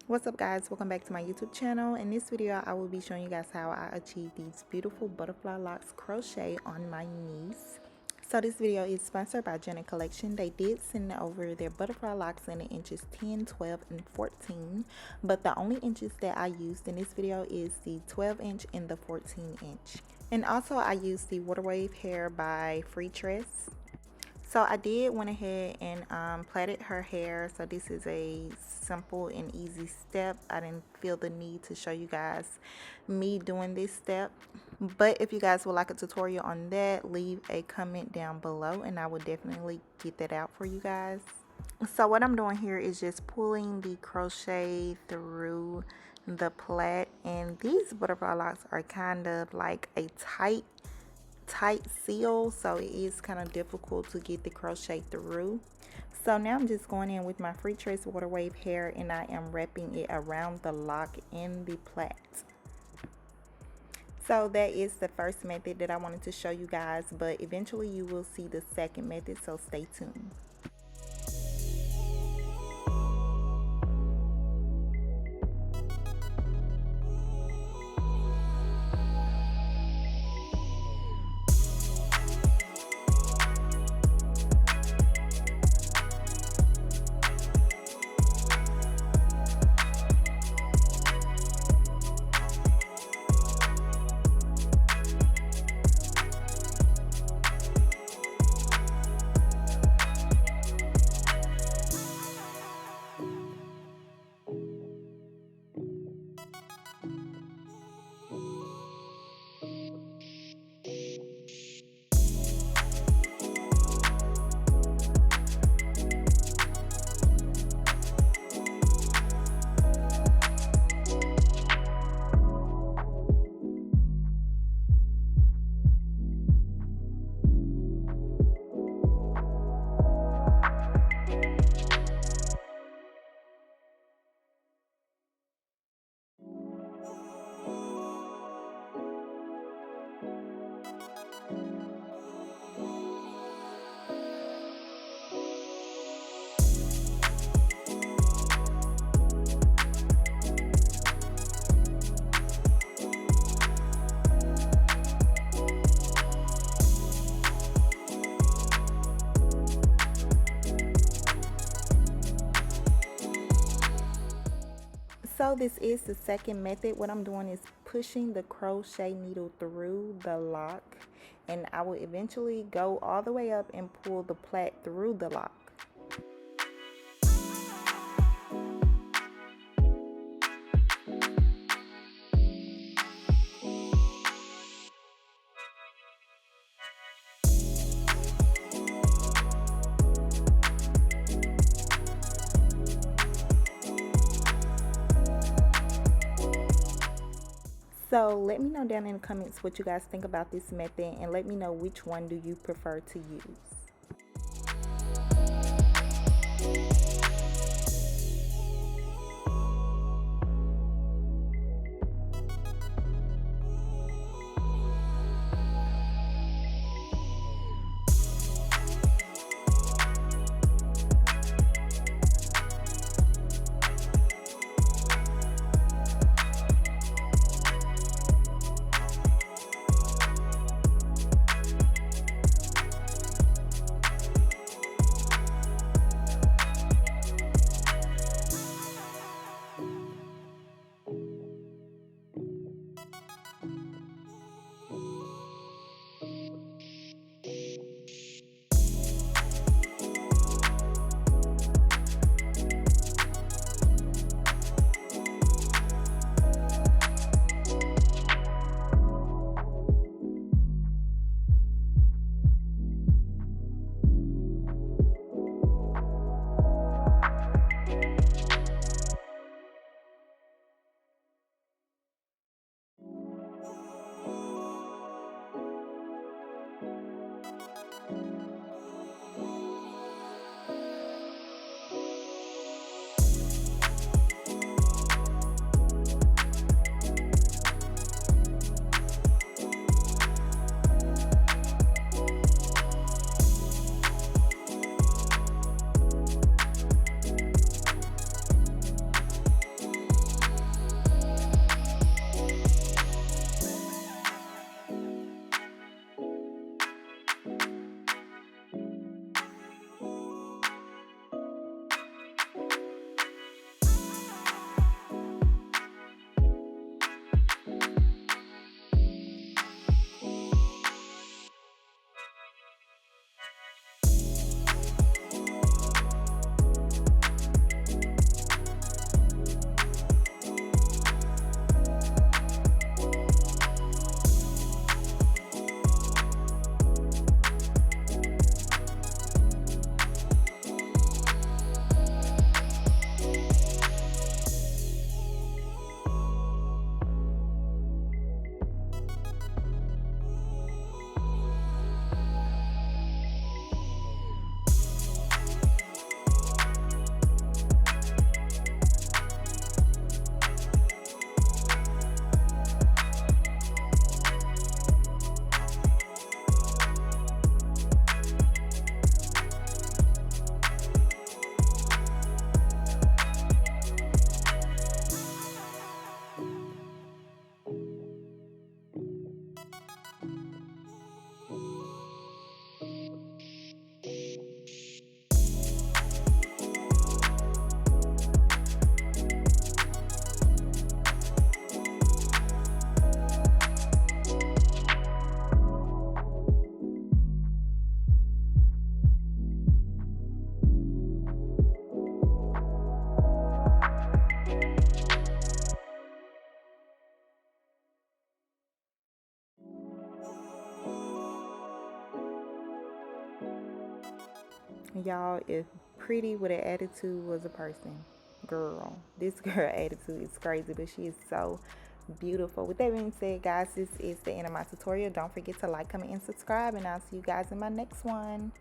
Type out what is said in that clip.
What's up guys, welcome back to my YouTube channel. In this video I will be showing you guys how I achieved these beautiful butterfly locks crochet on my niece. So this video is sponsored by Janet Collection. They did send over their butterfly locks in the inches 10, 12, and 14, but the only inches that I used in this video is the 12 inch and the 14 inch. And also I used the water wave hair by Free Tress. So I did went ahead and plaited her hair. So this is a simple and easy step. I didn't feel the need to show you guys me doing this step. But if you guys would like a tutorial on that, leave a comment down below and I will definitely get that out for you guys. So what I'm doing here is just pulling the crochet through the plait, and these butterfly locks are kind of like a tight seal, so it is kind of difficult to get the crochet through. So now I'm just going in with my Free Tress water wave hair and I am wrapping it around the lock in the plait. So that is the first method that I wanted to show you guys, but eventually you will see the second method, so stay tuned. So this is the second method. What I'm doing is pushing the crochet needle through the lock, and I will eventually go all the way up and pull the plait through the lock. So let me know down in the comments what you guys think about this method, and let me know which one do you prefer to use. Y'all, if pretty with an attitude was a person, girl, this girl attitude is crazy, but she is so beautiful. With that being said, guys, this is the end of my tutorial. Don't forget to like, comment, and subscribe, and I'll see you guys in my next one.